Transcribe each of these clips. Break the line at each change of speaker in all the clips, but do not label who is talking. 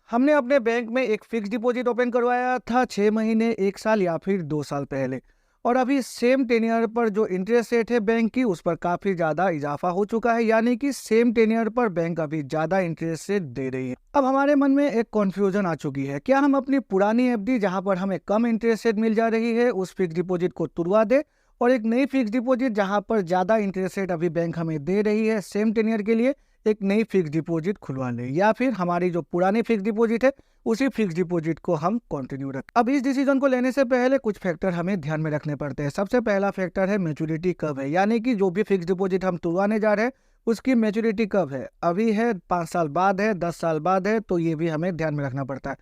हमने अपने बैंक में एक फिक्स डिपॉजिट ओपन करवाया था 6 महीने, 1 साल या फिर 2 साल पहले। और अभी सेम टेन्योर पर जो इंटरेस्ट रेट है बैंक की, उस पर काफ़ी ज़्यादा इजाफा हो चुका है, यानी कि सेम टेन्योर पर बैंक अभी ज़्यादा इंटरेस्ट रेट दे रही है। अब हमारे मन में एक कन्फ्यूजन आ चुकी है, क्या हम अपनी पुरानी एफडी जहां पर हमें कम इंटरेस्ट रेट मिल जा रही है उस फिक्स डिपॉजिट को तुड़वा दे और एक नई फिक्स डिपॉजिट जहां पर ज़्यादा इंटरेस्ट रेट अभी बैंक हमें दे रही है सेम टेन्योर के लिए एक नई फिक्स डिपॉजिट खुलवा ले, या फिर हमारी जो पुरानी फिक्स डिपॉजिट है उसी फिक्स डिपॉजिट को हम कंटिन्यू रखें। अब इस डिसीजन को लेने से पहले कुछ फैक्टर हमें ध्यान में रखने पड़ते हैं। सबसे पहला फैक्टर है मैच्योरिटी कब है, यानी कि जो भी फिक्स डिपॉजिट हम तुड़वाने जा रहे हैं उसकी मैच्योरिटी कब है, अभी है, 5 साल बाद है, 10 साल बाद है, तो ये भी हमें ध्यान में रखना पड़ता है।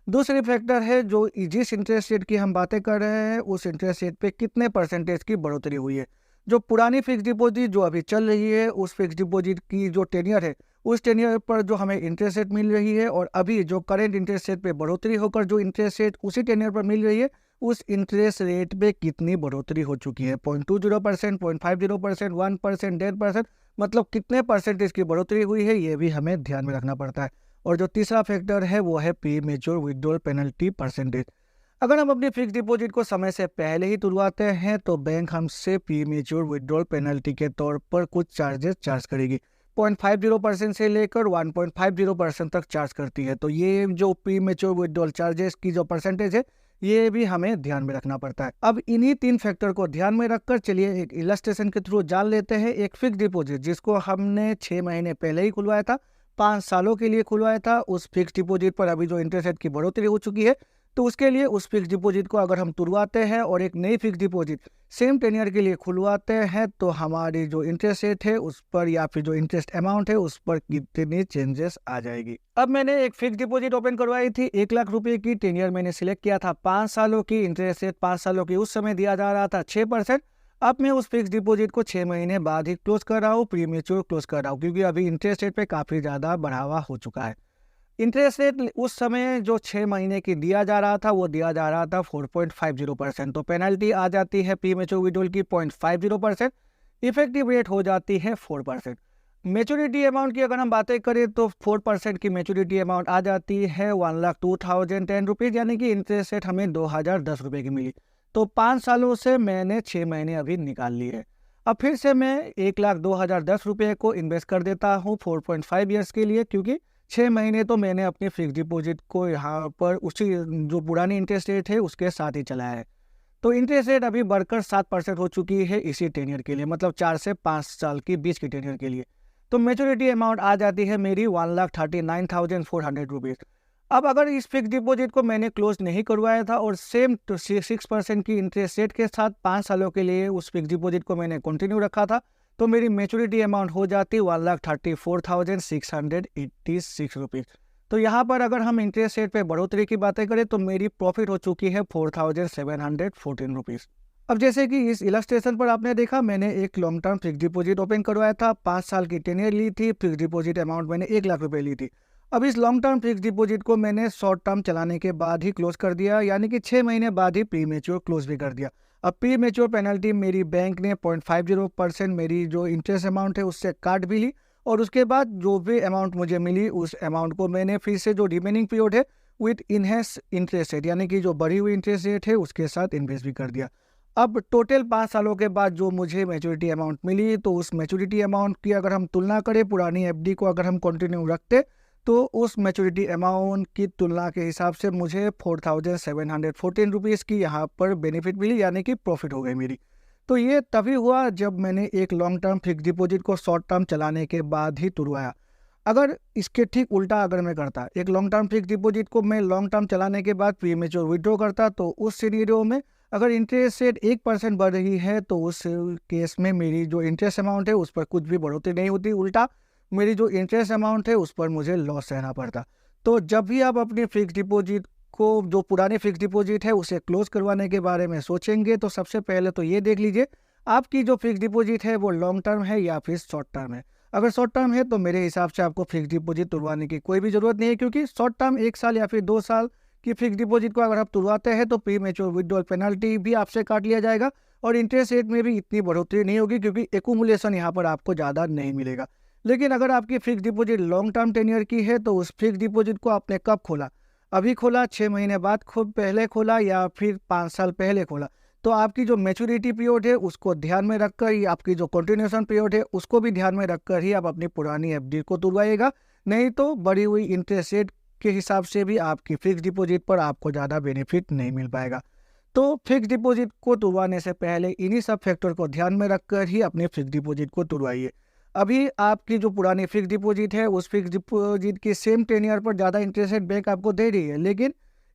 दूसरी फैक्टर है जो जिस इंटरेस्ट रेट की हम बातें कर रहे हैं उस इंटरेस्ट रेट पे कितने परसेंटेज की बढ़ोतरी हुई है। जो पुरानी फिक्स डिपॉजिट जो अभी चल रही है उस फिक्स डिपॉजिट की जो टेन्योर है उस टेन्योर पर जो हमें इंटरेस्ट रेट मिल रही है और अभी जो करंट इंटरेस्ट रेट पे बढ़ोतरी होकर जो इंटरेस्ट रेट उसी टेन्योर पर मिल रही है उस इंटरेस्ट रेट पे कितनी बढ़ोतरी हो चुकी है। 0.20%, 0.50%, 1%, 1.5%, मतलब कितने परसेंटेज की बढ़ोतरी हुई है, ये भी हमें ध्यान में रखना पड़ता है। और जो तीसरा फैक्टर है वो है pre mature withdrawal penalty percentage. अगर हम अपनी फिक्स डिपॉजिट को समय से पहले ही तुड़वाते हैं तो बैंक हमसे प्री मैच्योर विथड्रॉल पेनल्टी के तौर पर कुछ चार्जेस चार्ज करेगी। 0.50% से लेकर 1.50% तक चार्ज करती है। तो ये जो प्री मैच्योर विथड्रॉल चार्जेस की जो परसेंटेज है ये भी हमें ध्यान में रखना पड़ता है। अब इन्हीं 3 फैक्टर को ध्यान में रखकर चलिए एक इलस्ट्रेशन के थ्रू जान लेते हैं एक फिक्स डिपॉजिट जिसको हमने 6 महीने पहले ही खुलवाया था, 5 सालों के लिए खुलवाया था। उस फिक्स डिपॉजिट पर अभी जो इंटरेस्ट रेट की बढ़ोतरी हो चुकी है तो उसके लिए उस फिक्स डिपॉजिट को अगर हम तुड़वाते हैं और एक नई फिक्स डिपॉजिट सेम टेन्योर के लिए खुलवाते हैं तो हमारी जो इंटरेस्ट रेट है उस पर या फिर जो इंटरेस्ट अमाउंट है उस पर कितनी चेंजेस आ जाएगी। अब मैंने एक फिक्स डिपॉजिट ओपन करवाई थी 1 लाख रुपए की, टेन्योर मैंने सिलेक्ट किया था 5 सालों की, इंटरेस्ट रेट 5 सालों की उस समय दिया जा रहा था 6%। अब मैं उस फिक्स डिपॉजिट को 6 महीने बाद ही क्लोज कर रहा हूँ, प्री मैच्योर क्लोज कर रहा हूँ, क्योंकि अभी इंटरेस्ट रेट पे काफ़ी ज़्यादा बढ़ावा हो चुका है। इंटरेस्ट रेट उस समय जो 6 महीने की दिया जा रहा था वो दिया जा रहा था 4.50%, तो पेनल्टी आ जाती है प्री मैच्योर विड्रॉल की 0.50%, इफेक्टिव रेट हो जाती है 4%। मेच्योरिटी अमाउंट की अगर हम बातें करें तो 4% की मेच्योरिटी अमाउंट आ जाती है 1,02,010 रुपीज़, यानी कि इंटरेस्ट रेट हमें 2,010 रुपये की मिली। तो 5 सालों से मैंने 6 महीने अभी निकाल लिए है। अब फिर से मैं 1,02,010 रुपये को इन्वेस्ट कर देता हूँ 4.5 ईयर्स के लिए, क्योंकि 6 महीने तो मैंने अपनी फिक्स डिपॉजिट को यहाँ पर उसी जो पुरानी इंटरेस्ट रेट है उसके साथ ही चलाया है। तो इंटरेस्ट रेट अभी बढ़कर 7% हो चुकी है इसी टेन्योर के लिए, मतलब 4 से 5 साल की बीच की टेन्योर के लिए। तो मेच्योरिटी अमाउंट आ जाती है मेरी 1,39,400 रुपीज़। अब अगर इस फिक्स डिपॉजिट को मैंने क्लोज नहीं करवाया था और सेम 6% की इंटरेस्ट रेट के साथ 5 सालों के लिए उस फिक्स डिपॉजिट को मैंने कंटिन्यू रखा था, तो मेरी मेच्योरिटी अमाउंट हो जाती 1,34,686 रुपीज़। तो यहाँ पर अगर हम इंटरेस्ट रेट पे बढ़ोतरी की बातें करें तो मेरी प्रॉफिट हो चुकी है 4,714 रुपीज़। अब जैसे कि इस इलस्ट्रेशन पर आपने देखा, मैंने एक long term fix deposit open करवाया था, 5 साल की टेन्योर ली थी, फिक्स डिपॉजिट अमाउंट मैंने 1 लाख रुपए ली थी। अब इस लॉन्ग टर्म फिक्स डिपॉजिट को मैंने शॉर्ट टर्म चलाने के बाद ही क्लोज कर दिया, यानी कि 6 महीने बाद ही प्री मैच्योर क्लोज भी कर दिया। अब प्री मैच्योर पेनल्टी मेरी बैंक ने 0.50% मेरी जो इंटरेस्ट अमाउंट है उससे काट भी ली, और उसके बाद जो भी अमाउंट मुझे मिली उस अमाउंट को मैंने फिर से जो रिमेनिंग पीरियड है विथ इनहेंस इंटरेस्ट रेट, यानी कि जो बढ़ी हुई इंटरेस्ट रेट है उसके साथ इन्वेस्ट भी कर दिया। अब टोटल 5 सालों के बाद जो मुझे मैच्योरिटी अमाउंट मिली, तो उस मैच्योरिटी अमाउंट की अगर हम तुलना करें पुरानी एफडी को अगर हम कंटिन्यू रखते तो उस मैच्योरिटी अमाउंट की तुलना के हिसाब से मुझे 4,714 रुपीज़ की यहाँ पर बेनिफिट मिली, यानी कि प्रॉफिट हो गई मेरी। तो ये तभी हुआ जब मैंने एक लॉन्ग टर्म फिक्स डिपॉजिट को शॉर्ट टर्म चलाने के बाद ही तुड़वाया। अगर इसके ठीक उल्टा अगर मैं करता, एक लॉन्ग टर्म फिक्स डिपॉजिट को मैं लॉन्ग टर्म चलाने के बाद प्री मैच्योर विड्रॉ करता, तो उस सिनेरियो में अगर इंटरेस्ट रेट 1% बढ़ रही है तो उस केस में मेरी जो इंटरेस्ट अमाउंट है उस पर कुछ भी बढ़ोतरी नहीं होती, उल्टा मेरी जो इंटरेस्ट अमाउंट है उस पर मुझे लॉस सहना पड़ता। तो जब भी आप अपनी फिक्स डिपॉजिट को, जो पुरानी फिक्स डिपॉजिट है उसे क्लोज करवाने के बारे में सोचेंगे तो सबसे पहले तो ये देख लीजिए आपकी जो फिक्स डिपॉजिट है वो लॉन्ग टर्म है या फिर शॉर्ट टर्म है। अगर शॉर्ट टर्म है तो मेरे हिसाब से आपको फिक्स डिपॉजिट तुड़वाने की कोई भी ज़रूरत नहीं है, क्योंकि शॉर्ट टर्म 1 साल या फिर 2 साल की फिक्स डिपॉजिट को अगर आप तुड़वाते हैं तो प्री मैच्योर विड्रॉल पेनल्टी भी आपसे काट लिया जाएगा और इंटरेस्ट रेट में भी इतनी बढ़ोतरी नहीं होगी, क्योंकि एक्यूमुलेशन यहाँ पर आपको ज़्यादा नहीं मिलेगा। लेकिन अगर आपकी fix deposit long term tenure की है तो उस फिक्स डिपॉजिट को आपने कब खोला, अभी खोला, 6 महीने बाद खूब पहले खोला या फिर 5 साल पहले खोला, तो आपकी जो मैच्योरिटी पीरियड है उसको ध्यान में रखकर ही, आपकी जो कंटिन्यूएशन पीरियड है उसको भी ध्यान में रखकर ही आप अपनी पुरानी एफडी को तुड़वाइएगा। नहीं तो बढ़ी हुई इंटरेस्ट रेट के हिसाब से भी आपकी फिक्स डिपॉजिट पर आपको ज़्यादा बेनिफिट नहीं मिल पाएगा। तो फिक्स डिपॉजिट को तुड़वाने से पहले इन्हीं सब फैक्टर को ध्यान में रखकर ही अपने फिक्स डिपॉजिट को तुड़वाइए। अभी आपकी जो पुरानी फिक्स डिपॉजिट है उस फिक्स डिपॉजिट की सेम टेन्योर पर ज़्यादा इंटरेस्ट रेट बैंक आपको दे रही है, लेकिन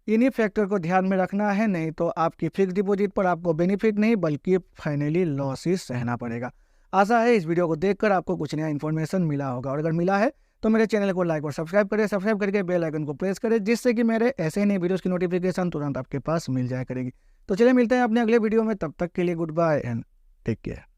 इन्हीं फैक्टर को ध्यान में रखना है, नहीं तो आपकी फिक्स डिपॉजिट पर आपको बेनिफिट नहीं बल्कि फाइनली लॉस ही सहना पड़ेगा। आशा है इस वीडियो को देखकर आपको कुछ नया इन्फॉर्मेशन मिला होगा, और अगर मिला है तो मेरे चैनल को लाइक और सब्सक्राइब करें, सब्सक्राइब करके बेल आइकन को प्रेस करें, जिससे कि मेरे ऐसे ही नए वीडियोस की नोटिफिकेशन तुरंत आपके पास मिल जाया करेगी। तो चलिए मिलते हैं अपने अगले वीडियो में, तब तक के लिए good bye and take care.